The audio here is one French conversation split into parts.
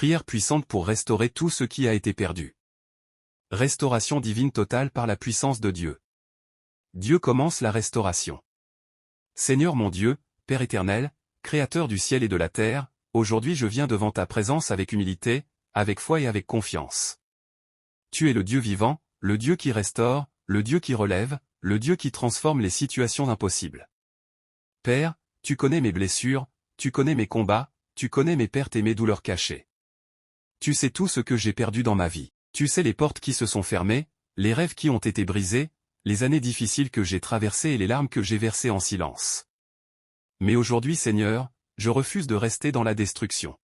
Prière puissante pour restaurer tout ce qui a été perdu. Restauration divine totale par la puissance de Dieu. Dieu commence la restauration. Seigneur mon Dieu, Père éternel, Créateur du ciel et de la terre, aujourd'hui je viens devant ta présence avec humilité, avec foi et avec confiance. Tu es le Dieu vivant, le Dieu qui restaure, le Dieu qui relève, le Dieu qui transforme les situations impossibles. Père, tu connais mes blessures, tu connais mes combats, tu connais mes pertes et mes douleurs cachées. Tu sais tout ce que j'ai perdu dans ma vie. Tu sais les portes qui se sont fermées, les rêves qui ont été brisés, les années difficiles que j'ai traversées et les larmes que j'ai versées en silence. Mais aujourd'hui, Seigneur, je refuse de rester dans la destruction.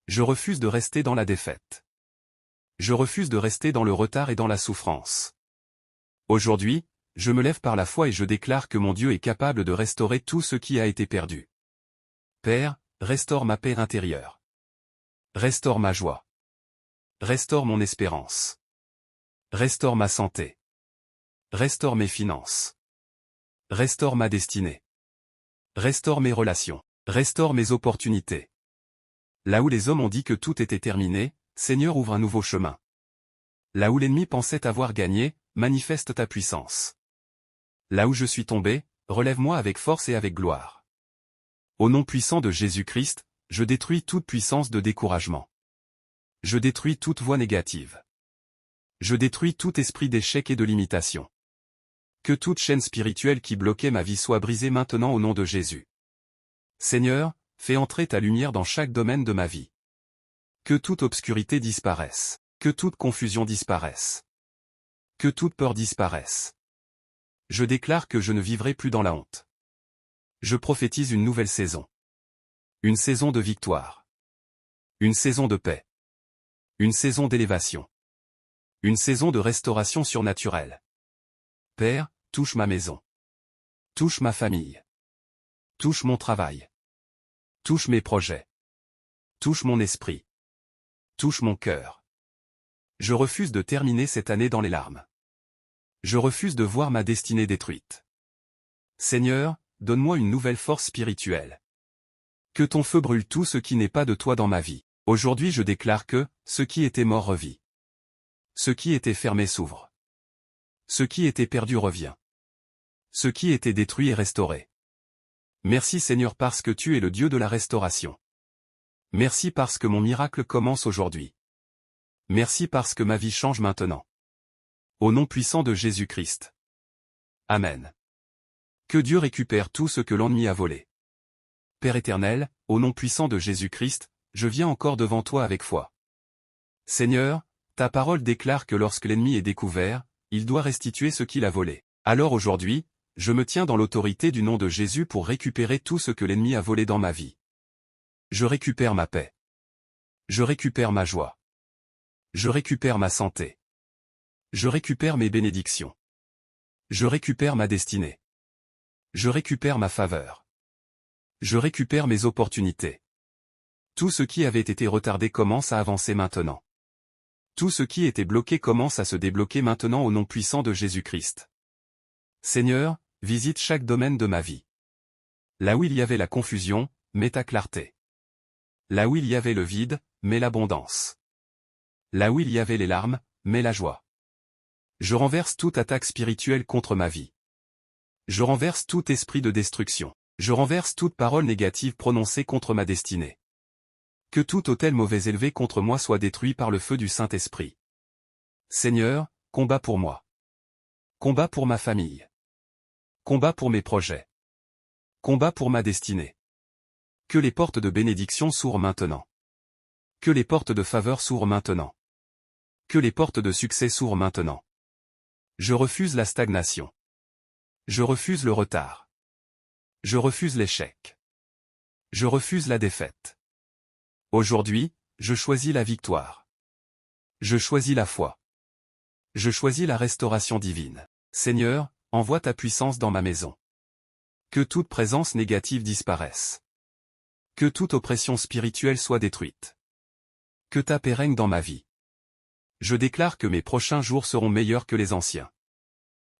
Je refuse de rester dans la défaite. Je refuse de rester dans le retard et dans la souffrance. Aujourd'hui, je me lève par la foi et je déclare que mon Dieu est capable de restaurer tout ce qui a été perdu. Père, restaure ma paix intérieure. Restaure ma joie. Restaure mon espérance. Restaure ma santé. Restaure mes finances. Restaure ma destinée. Restaure mes relations. Restaure mes opportunités. Là où les hommes ont dit que tout était terminé, Seigneur, ouvre un nouveau chemin. Là où l'ennemi pensait avoir gagné, manifeste ta puissance. Là où je suis tombé, relève-moi avec force et avec gloire. Au nom puissant de Jésus-Christ, je détruis toute puissance de découragement. Je détruis toute voix négative. Je détruis tout esprit d'échec et de limitation. Que toute chaîne spirituelle qui bloquait ma vie soit brisée maintenant au nom de Jésus. Seigneur, fais entrer ta lumière dans chaque domaine de ma vie. Que toute obscurité disparaisse. Que toute confusion disparaisse. Que toute peur disparaisse. Je déclare que je ne vivrai plus dans la honte. Je prophétise une nouvelle saison. Une saison de victoire. Une saison de paix. Une saison d'élévation. Une saison de restauration surnaturelle. Père, touche ma maison. Touche ma famille. Touche mon travail. Touche mes projets. Touche mon esprit. Touche mon cœur. Je refuse de terminer cette année dans les larmes. Je refuse de voir ma destinée détruite. Seigneur, donne-moi une nouvelle force spirituelle. Que ton feu brûle tout ce qui n'est pas de toi dans ma vie. Aujourd'hui je déclare que, ce qui était mort revit. Ce qui était fermé s'ouvre. Ce qui était perdu revient. Ce qui était détruit est restauré. Merci Seigneur parce que tu es le Dieu de la restauration. Merci parce que mon miracle commence aujourd'hui. Merci parce que ma vie change maintenant. Au nom puissant de Jésus-Christ. Amen. Que Dieu récupère tout ce que l'ennemi a volé. Père éternel, au nom puissant de Jésus-Christ, je viens encore devant toi avec foi. Seigneur, ta parole déclare que lorsque l'ennemi est découvert, il doit restituer ce qu'il a volé. Alors aujourd'hui, je me tiens dans l'autorité du nom de Jésus pour récupérer tout ce que l'ennemi a volé dans ma vie. Je récupère ma paix. Je récupère ma joie. Je récupère ma santé. Je récupère mes bénédictions. Je récupère ma destinée. Je récupère ma faveur. Je récupère mes opportunités. Tout ce qui avait été retardé commence à avancer maintenant. Tout ce qui était bloqué commence à se débloquer maintenant au nom puissant de Jésus-Christ. Seigneur, visite chaque domaine de ma vie. Là où il y avait la confusion, mets ta clarté. Là où il y avait le vide, mets l'abondance. Là où il y avait les larmes, mets la joie. Je renverse toute attaque spirituelle contre ma vie. Je renverse tout esprit de destruction. Je renverse toute parole négative prononcée contre ma destinée. Que tout autel mauvais élevé contre moi soit détruit par le feu du Saint-Esprit. Seigneur, combat pour moi. Combat pour ma famille. Combat pour mes projets. Combat pour ma destinée. Que les portes de bénédiction s'ouvrent maintenant. Que les portes de faveur s'ouvrent maintenant. Que les portes de succès s'ouvrent maintenant. Je refuse la stagnation. Je refuse le retard. Je refuse l'échec. Je refuse la défaite. Aujourd'hui, je choisis la victoire. Je choisis la foi. Je choisis la restauration divine. Seigneur, envoie ta puissance dans ma maison. Que toute présence négative disparaisse. Que toute oppression spirituelle soit détruite. Que ta paix règne dans ma vie. Je déclare que mes prochains jours seront meilleurs que les anciens.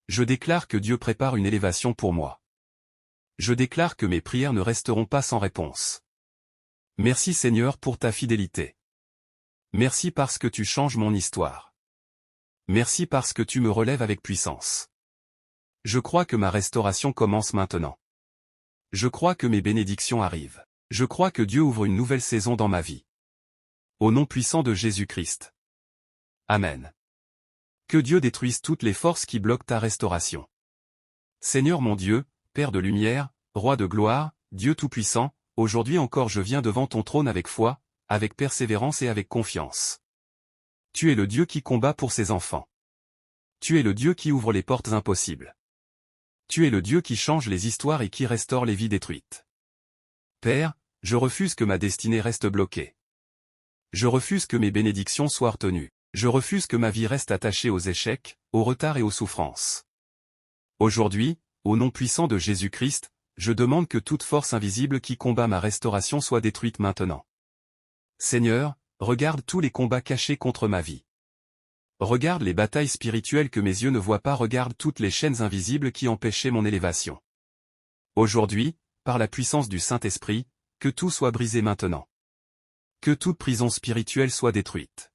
Je déclare que Dieu prépare une élévation pour moi. Je déclare que mes prières ne resteront pas sans réponse. Merci Seigneur pour ta fidélité. Merci parce que tu changes mon histoire. Merci parce que tu me relèves avec puissance. Je crois que ma restauration commence maintenant. Je crois que mes bénédictions arrivent. Je crois que Dieu ouvre une nouvelle saison dans ma vie. Au nom puissant de Jésus-Christ. Amen. Que Dieu détruise toutes les forces qui bloquent ta restauration. Seigneur mon Dieu, Père de lumière, Roi de gloire, Dieu tout-puissant, aujourd'hui encore je viens devant ton trône avec foi, avec persévérance et avec confiance. Tu es le Dieu qui combat pour ses enfants. Tu es le Dieu qui ouvre les portes impossibles. Tu es le Dieu qui change les histoires et qui restaure les vies détruites. Père, je refuse que ma destinée reste bloquée. Je refuse que mes bénédictions soient retenues. Je refuse que ma vie reste attachée aux échecs, aux retards et aux souffrances. Aujourd'hui, au nom puissant de Jésus-Christ, je demande que toute force invisible qui combat ma restauration soit détruite maintenant. Seigneur, regarde tous les combats cachés contre ma vie. Regarde les batailles spirituelles que mes yeux ne voient pas, regarde toutes les chaînes invisibles qui empêchaient mon élévation. Aujourd'hui, par la puissance du Saint-Esprit, que tout soit brisé maintenant. Que toute prison spirituelle soit détruite.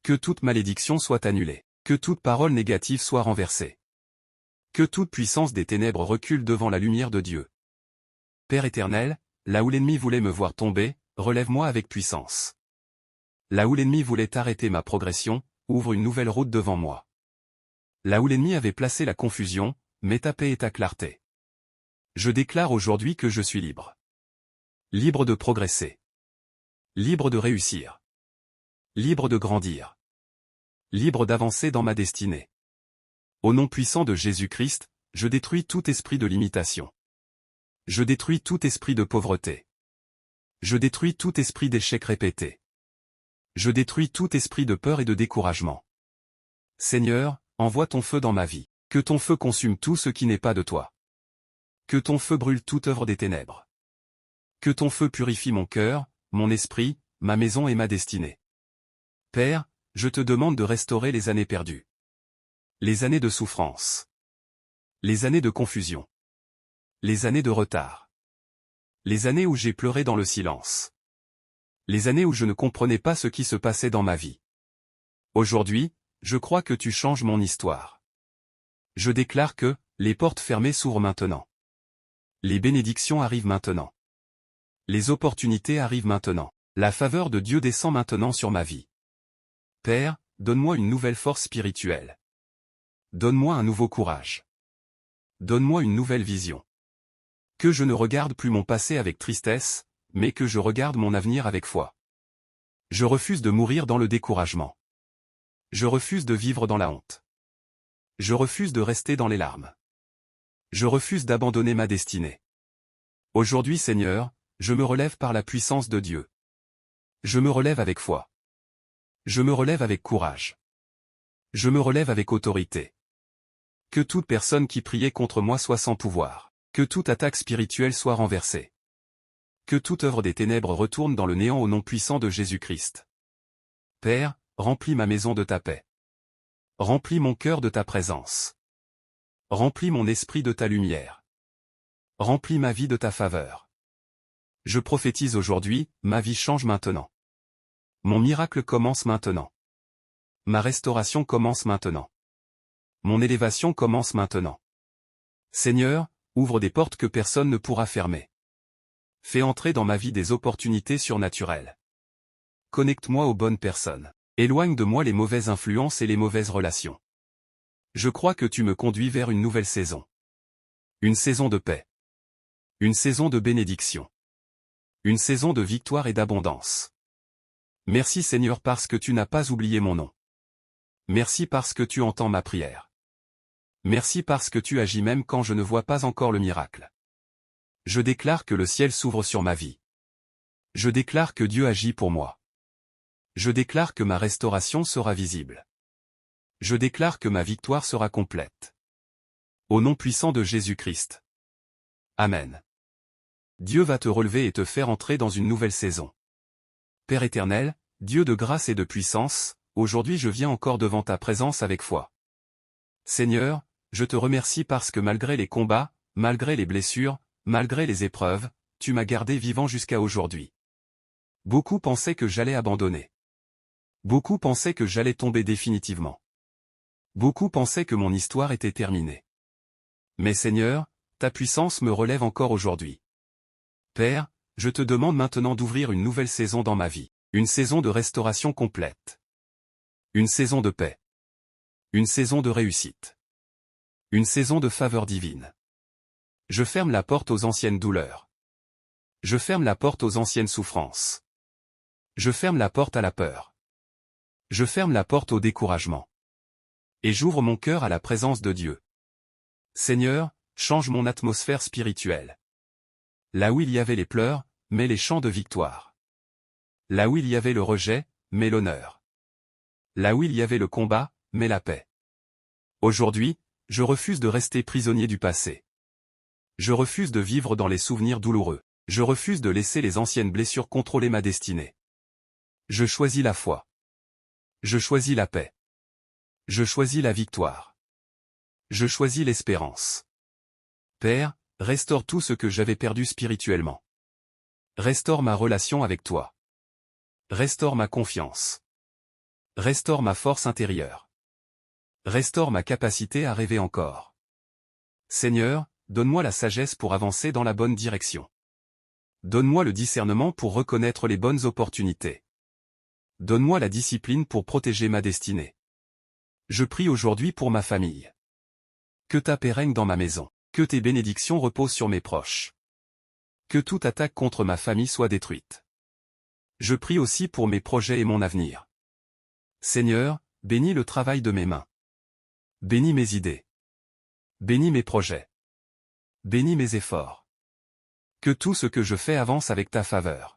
Que toute malédiction soit annulée. Que toute parole négative soit renversée. Que toute puissance des ténèbres recule devant la lumière de Dieu. Père éternel, là où l'ennemi voulait me voir tomber, relève-moi avec puissance. Là où l'ennemi voulait arrêter ma progression, ouvre une nouvelle route devant moi. Là où l'ennemi avait placé la confusion, mets ta paix et ta clarté. Je déclare aujourd'hui que je suis libre. Libre de progresser. Libre de réussir. Libre de grandir. Libre d'avancer dans ma destinée. Au nom puissant de Jésus-Christ, je détruis tout esprit de limitation. Je détruis tout esprit de pauvreté. Je détruis tout esprit d'échec répété. Je détruis tout esprit de peur et de découragement. Seigneur, envoie ton feu dans ma vie. Que ton feu consume tout ce qui n'est pas de toi. Que ton feu brûle toute œuvre des ténèbres. Que ton feu purifie mon cœur, mon esprit, ma maison et ma destinée. Père, je te demande de restaurer les années perdues. Les années de souffrance. Les années de confusion. Les années de retard. Les années où j'ai pleuré dans le silence. Les années où je ne comprenais pas ce qui se passait dans ma vie. Aujourd'hui, je crois que tu changes mon histoire. Je déclare que, les portes fermées s'ouvrent maintenant. Les bénédictions arrivent maintenant. Les opportunités arrivent maintenant. La faveur de Dieu descend maintenant sur ma vie. Père, donne-moi une nouvelle force spirituelle. Donne-moi un nouveau courage. Donne-moi une nouvelle vision. Que je ne regarde plus mon passé avec tristesse, mais que je regarde mon avenir avec foi. Je refuse de mourir dans le découragement. Je refuse de vivre dans la honte. Je refuse de rester dans les larmes. Je refuse d'abandonner ma destinée. Aujourd'hui Seigneur, je me relève par la puissance de Dieu. Je me relève avec foi. Je me relève avec courage. Je me relève avec autorité. Que toute personne qui priait contre moi soit sans pouvoir. Que toute attaque spirituelle soit renversée. Que toute œuvre des ténèbres retourne dans le néant au nom puissant de Jésus-Christ. Père, remplis ma maison de ta paix. Remplis mon cœur de ta présence. Remplis mon esprit de ta lumière. Remplis ma vie de ta faveur. Je prophétise aujourd'hui, ma vie change maintenant. Mon miracle commence maintenant. Ma restauration commence maintenant. Mon élévation commence maintenant. Seigneur, ouvre des portes que personne ne pourra fermer. Fais entrer dans ma vie des opportunités surnaturelles. Connecte-moi aux bonnes personnes. Éloigne de moi les mauvaises influences et les mauvaises relations. Je crois que tu me conduis vers une nouvelle saison. Une saison de paix. Une saison de bénédiction. Une saison de victoire et d'abondance. Merci Seigneur parce que tu n'as pas oublié mon nom. Merci parce que tu entends ma prière. Merci parce que tu agis même quand je ne vois pas encore le miracle. Je déclare que le ciel s'ouvre sur ma vie. Je déclare que Dieu agit pour moi. Je déclare que ma restauration sera visible. Je déclare que ma victoire sera complète. Au nom puissant de Jésus-Christ. Amen. Dieu va te relever et te faire entrer dans une nouvelle saison. Père éternel, Dieu de grâce et de puissance, aujourd'hui je viens encore devant ta présence avec foi. Seigneur, je te remercie parce que malgré les combats, malgré les blessures, malgré les épreuves, tu m'as gardé vivant jusqu'à aujourd'hui. Beaucoup pensaient que j'allais abandonner. Beaucoup pensaient que j'allais tomber définitivement. Beaucoup pensaient que mon histoire était terminée. Mais Seigneur, ta puissance me relève encore aujourd'hui. Père, je te demande maintenant d'ouvrir une nouvelle saison dans ma vie, une saison de restauration complète. Une saison de paix. Une saison de réussite. Une saison de faveur divine. Je ferme la porte aux anciennes douleurs. Je ferme la porte aux anciennes souffrances. Je ferme la porte à la peur. Je ferme la porte au découragement. Et j'ouvre mon cœur à la présence de Dieu. Seigneur, change mon atmosphère spirituelle. Là où il y avait les pleurs, mets les chants de victoire. Là où il y avait le rejet, mets l'honneur. Là où il y avait le combat, mets la paix. Aujourd'hui, je refuse de rester prisonnier du passé. Je refuse de vivre dans les souvenirs douloureux. Je refuse de laisser les anciennes blessures contrôler ma destinée. Je choisis la foi. Je choisis la paix. Je choisis la victoire. Je choisis l'espérance. Père, restaure tout ce que j'avais perdu spirituellement. Restaure ma relation avec toi. Restaure ma confiance. Restaure ma force intérieure. Restaure ma capacité à rêver encore. Seigneur, donne-moi la sagesse pour avancer dans la bonne direction. Donne-moi le discernement pour reconnaître les bonnes opportunités. Donne-moi la discipline pour protéger ma destinée. Je prie aujourd'hui pour ma famille. Que ta paix règne dans ma maison. Que tes bénédictions reposent sur mes proches. Que toute attaque contre ma famille soit détruite. Je prie aussi pour mes projets et mon avenir. Seigneur, bénis le travail de mes mains. Bénis mes idées. Bénis mes projets. Bénis mes efforts. Que tout ce que je fais avance avec ta faveur.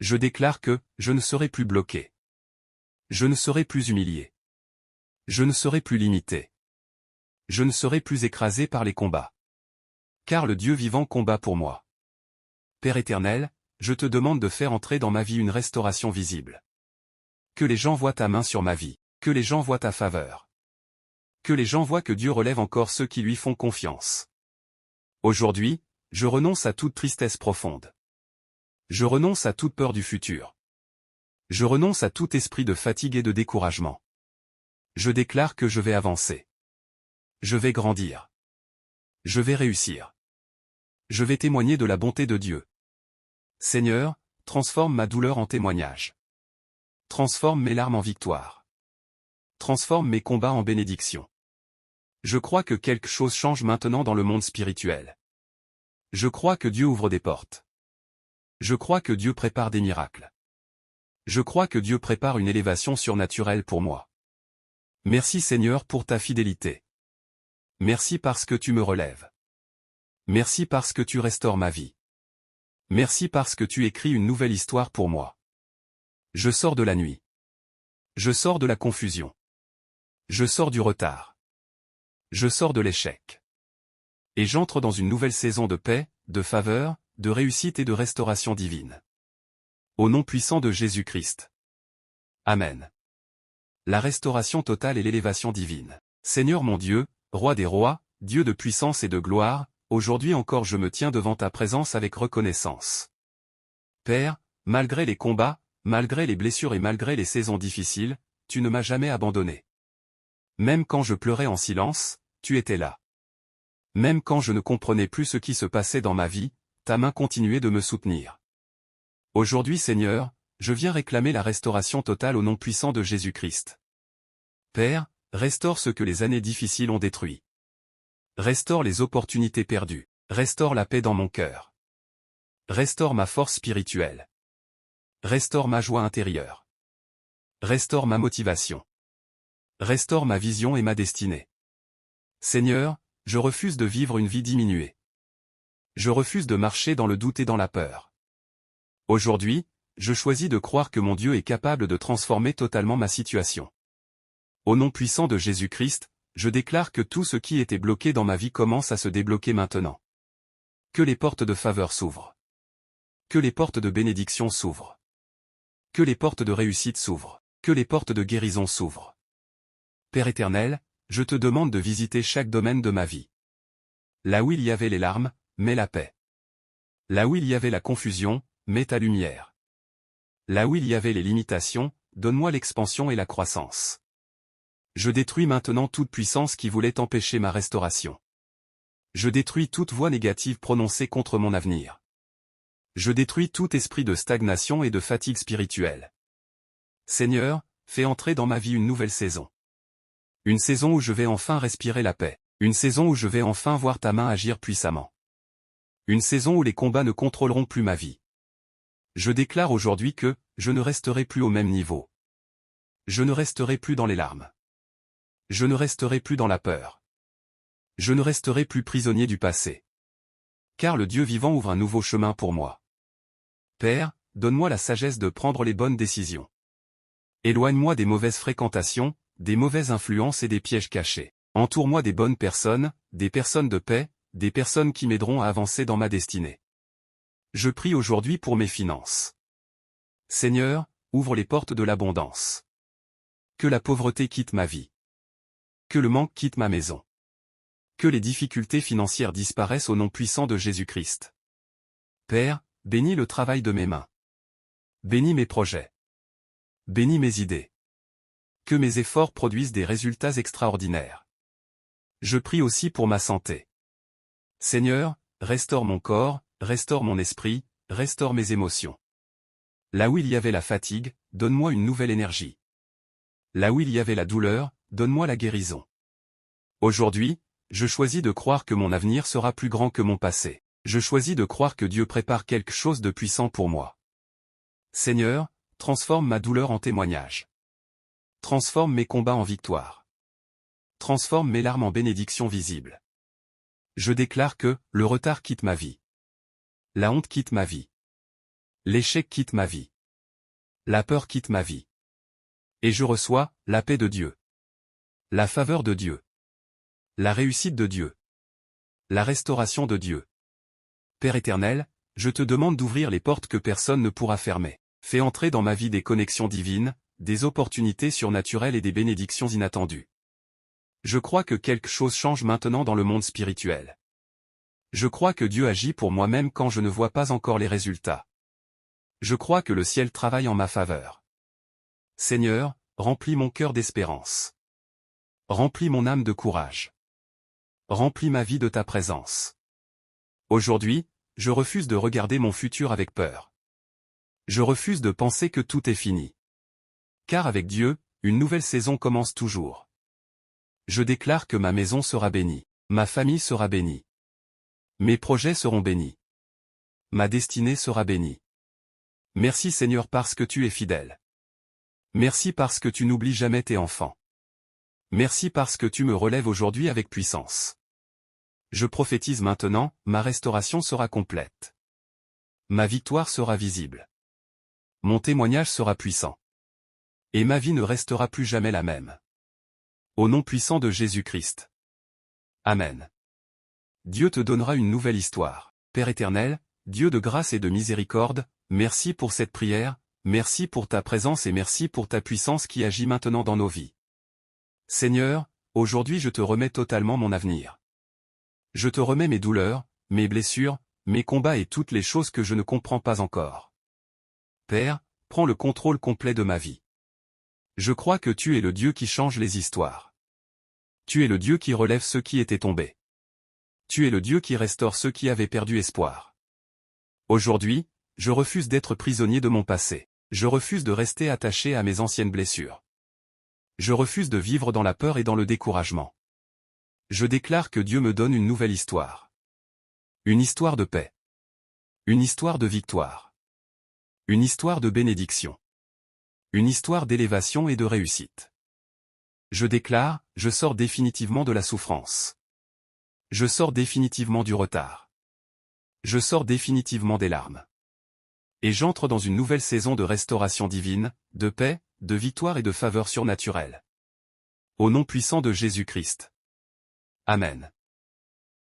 Je déclare que je ne serai plus bloqué. Je ne serai plus humilié. Je ne serai plus limité. Je ne serai plus écrasé par les combats. Car le Dieu vivant combat pour moi. Père éternel, je te demande de faire entrer dans ma vie une restauration visible. Que les gens voient ta main sur ma vie, que les gens voient ta faveur. Que les gens voient que Dieu relève encore ceux qui lui font confiance. Aujourd'hui, je renonce à toute tristesse profonde. Je renonce à toute peur du futur. Je renonce à tout esprit de fatigue et de découragement. Je déclare que je vais avancer. Je vais grandir. Je vais réussir. Je vais témoigner de la bonté de Dieu. Seigneur, transforme ma douleur en témoignage. Transforme mes larmes en victoire. Transforme mes combats en bénédiction. Je crois que quelque chose change maintenant dans le monde spirituel. Je crois que Dieu ouvre des portes. Je crois que Dieu prépare des miracles. Je crois que Dieu prépare une élévation surnaturelle pour moi. Merci Seigneur pour ta fidélité. Merci parce que tu me relèves. Merci parce que tu restaures ma vie. Merci parce que tu écris une nouvelle histoire pour moi. Je sors de la nuit. Je sors de la confusion. Je sors du retard. Je sors de l'échec. Et j'entre dans une nouvelle saison de paix, de faveur, de réussite et de restauration divine. Au nom puissant de Jésus-Christ. Amen. La restauration totale et l'élévation divine. Seigneur mon Dieu, Roi des rois, Dieu de puissance et de gloire, aujourd'hui encore je me tiens devant ta présence avec reconnaissance. Père, malgré les combats, malgré les blessures et malgré les saisons difficiles, tu ne m'as jamais abandonné. Même quand je pleurais en silence, tu étais là. Même quand je ne comprenais plus ce qui se passait dans ma vie, ta main continuait de me soutenir. Aujourd'hui Seigneur, je viens réclamer la restauration totale au nom puissant de Jésus-Christ. Père, restaure ce que les années difficiles ont détruit. Restaure les opportunités perdues. Restaure la paix dans mon cœur. Restaure ma force spirituelle. Restaure ma joie intérieure. Restaure ma motivation. Restaure ma vision et ma destinée. Seigneur, je refuse de vivre une vie diminuée. Je refuse de marcher dans le doute et dans la peur. Aujourd'hui, je choisis de croire que mon Dieu est capable de transformer totalement ma situation. Au nom puissant de Jésus-Christ, je déclare que tout ce qui était bloqué dans ma vie commence à se débloquer maintenant. Que les portes de faveur s'ouvrent. Que les portes de bénédiction s'ouvrent. Que les portes de réussite s'ouvrent. Que les portes de guérison s'ouvrent. Père éternel, je te demande de visiter chaque domaine de ma vie. Là où il y avait les larmes, mets la paix. Là où il y avait la confusion, mets ta lumière. Là où il y avait les limitations, donne-moi l'expansion et la croissance. Je détruis maintenant toute puissance qui voulait empêcher ma restauration. Je détruis toute voix négative prononcée contre mon avenir. Je détruis tout esprit de stagnation et de fatigue spirituelle. Seigneur, fais entrer dans ma vie une nouvelle saison. Une saison où je vais enfin respirer la paix. Une saison où je vais enfin voir ta main agir puissamment. Une saison où les combats ne contrôleront plus ma vie. Je déclare aujourd'hui que, je ne resterai plus au même niveau. Je ne resterai plus dans les larmes. Je ne resterai plus dans la peur. Je ne resterai plus prisonnier du passé. Car le Dieu vivant ouvre un nouveau chemin pour moi. Père, donne-moi la sagesse de prendre les bonnes décisions. Éloigne-moi des mauvaises fréquentations, des mauvaises influences et des pièges cachés. Entoure-moi des bonnes personnes, des personnes de paix, des personnes qui m'aideront à avancer dans ma destinée. Je prie aujourd'hui pour mes finances. Seigneur, ouvre les portes de l'abondance. Que la pauvreté quitte ma vie. Que le manque quitte ma maison. Que les difficultés financières disparaissent au nom puissant de Jésus-Christ. Père, bénis le travail de mes mains. Bénis mes projets. Bénis mes idées. Que mes efforts produisent des résultats extraordinaires. Je prie aussi pour ma santé. Seigneur, restaure mon corps, restaure mon esprit, restaure mes émotions. Là où il y avait la fatigue, donne-moi une nouvelle énergie. Là où il y avait la douleur, donne-moi la guérison. Aujourd'hui, je choisis de croire que mon avenir sera plus grand que mon passé. Je choisis de croire que Dieu prépare quelque chose de puissant pour moi. Seigneur, transforme ma douleur en témoignage. Transforme mes combats en victoire. Transforme mes larmes en bénédictions visibles. Je déclare que, le retard quitte ma vie. La honte quitte ma vie. L'échec quitte ma vie. La peur quitte ma vie. Et je reçois, la paix de Dieu. La faveur de Dieu. La réussite de Dieu. La restauration de Dieu. Père éternel, je te demande d'ouvrir les portes que personne ne pourra fermer. Fais entrer dans ma vie des connexions divines, des opportunités surnaturelles et des bénédictions inattendues. Je crois que quelque chose change maintenant dans le monde spirituel. Je crois que Dieu agit pour moi même quand je ne vois pas encore les résultats. Je crois que le ciel travaille en ma faveur. Seigneur, remplis mon cœur d'espérance. Remplis mon âme de courage. Remplis ma vie de ta présence. Aujourd'hui, je refuse de regarder mon futur avec peur. Je refuse de penser que tout est fini. Car avec Dieu, une nouvelle saison commence toujours. Je déclare que ma maison sera bénie, ma famille sera bénie. Mes projets seront bénis. Ma destinée sera bénie. Merci Seigneur parce que tu es fidèle. Merci parce que tu n'oublies jamais tes enfants. Merci parce que tu me relèves aujourd'hui avec puissance. Je prophétise maintenant, ma restauration sera complète. Ma victoire sera visible. Mon témoignage sera puissant. Et ma vie ne restera plus jamais la même. Au nom puissant de Jésus-Christ. Amen. Dieu te donnera une nouvelle histoire. Père éternel, Dieu de grâce et de miséricorde, merci pour cette prière, merci pour ta présence et merci pour ta puissance qui agit maintenant dans nos vies. Seigneur, aujourd'hui je te remets totalement mon avenir. Je te remets mes douleurs, mes blessures, mes combats et toutes les choses que je ne comprends pas encore. Père, prends le contrôle complet de ma vie. Je crois que tu es le Dieu qui change les histoires. Tu es le Dieu qui relève ceux qui étaient tombés. Tu es le Dieu qui restaure ceux qui avaient perdu espoir. Aujourd'hui, je refuse d'être prisonnier de mon passé. Je refuse de rester attaché à mes anciennes blessures. Je refuse de vivre dans la peur et dans le découragement. Je déclare que Dieu me donne une nouvelle histoire. Une histoire de paix. Une histoire de victoire. Une histoire de bénédiction. Une histoire d'élévation et de réussite. Je déclare, je sors définitivement de la souffrance. Je sors définitivement du retard. Je sors définitivement des larmes. Et j'entre dans une nouvelle saison de restauration divine, de paix, de victoire et de faveur surnaturelle. Au nom puissant de Jésus-Christ. Amen.